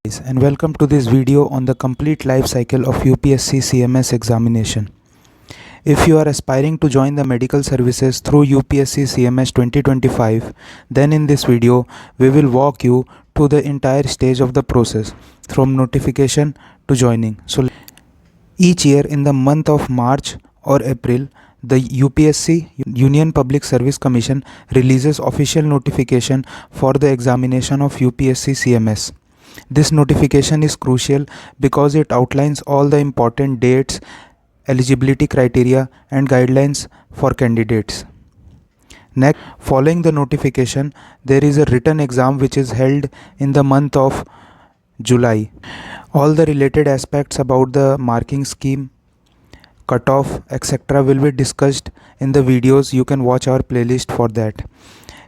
And welcome to this video on the complete life cycle of UPSC CMS examination. If you are aspiring to join the medical services through UPSC CMS 2025, then in this video we will walk you through the entire stage of the process from notification to joining. So each year in the month of March or April, the UPSC Union Public Service Commission releases official notification for the examination of UPSC CMS. This notification is crucial because it outlines all the important dates, eligibility criteria and guidelines for candidates. Next, following the notification, there is a written exam which is held in the month of July. All the related aspects about the marking scheme, cutoff, etc. will be discussed in the videos. You can watch our playlist for that.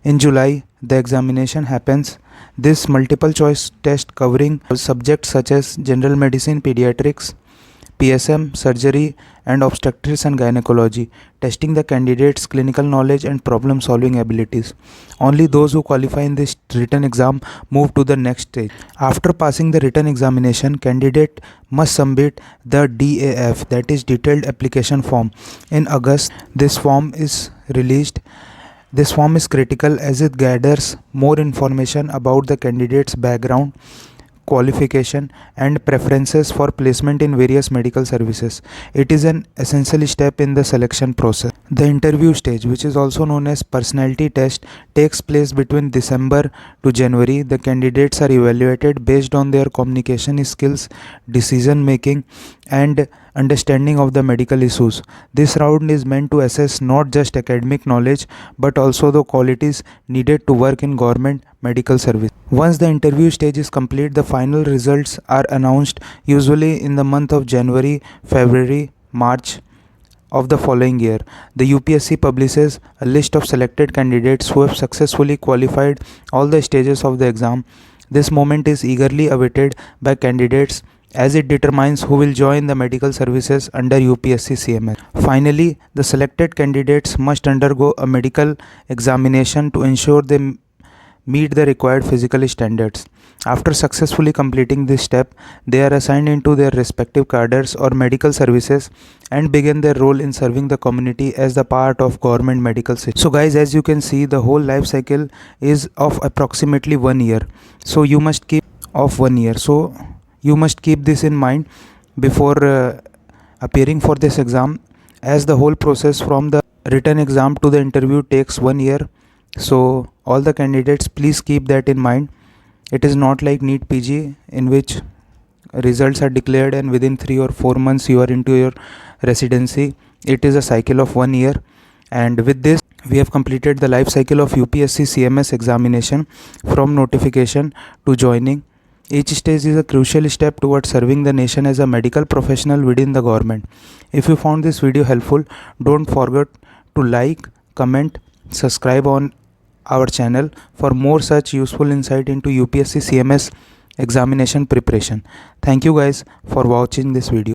In July, the examination happens. This multiple choice test covering subjects such as general medicine, pediatrics, PSM, surgery and obstetrics and gynecology, testing the candidates' clinical knowledge and problem solving abilities. Only those who qualify in this written exam move to the next stage. After passing the written examination, candidate must submit the DAF, that is detailed application form. In August, this form is released. This form is critical as it gathers more information about the candidate's background, qualification and preferences for placement in various medical services. It is an essential step in the selection process. The interview stage, which is also known as personality test, takes place between December to January. The candidates are evaluated based on their communication skills, decision making and understanding of the medical issues. This round is meant to assess not just academic knowledge but also the qualities needed to work in government medical service. Once the interview stage is complete, the final results are announced usually in the month of January, February, March of the following year. The UPSC publishes a list of selected candidates who have successfully qualified all the stages of the exam. This moment is eagerly awaited by candidates as it determines who will join the medical services under UPSC CMS. Finally, the selected candidates must undergo a medical examination to ensure they meet the required physical standards. After successfully completing this step, they are assigned into their respective cadres or medical services and begin their role in serving the community as the part of government medical system. So guys, as you can see, the whole life cycle is of approximately 1 year. So you must keep this in mind before appearing for this exam, as the whole process from the written exam to the interview takes 1 year. So all the candidates, please keep that in mind. It is not like NEET PG in which results are declared and within 3 or 4 months you are into your residency. It is a cycle of 1 year, and with this we have completed the life cycle of UPSC CMS examination from notification to joining. Each stage is a crucial step towards serving the nation as a medical professional within the government. If you found this video helpful, don't forget to like, comment, subscribe on our channel for more such useful insight into UPSC CMS examination preparation. Thank you guys for watching this video.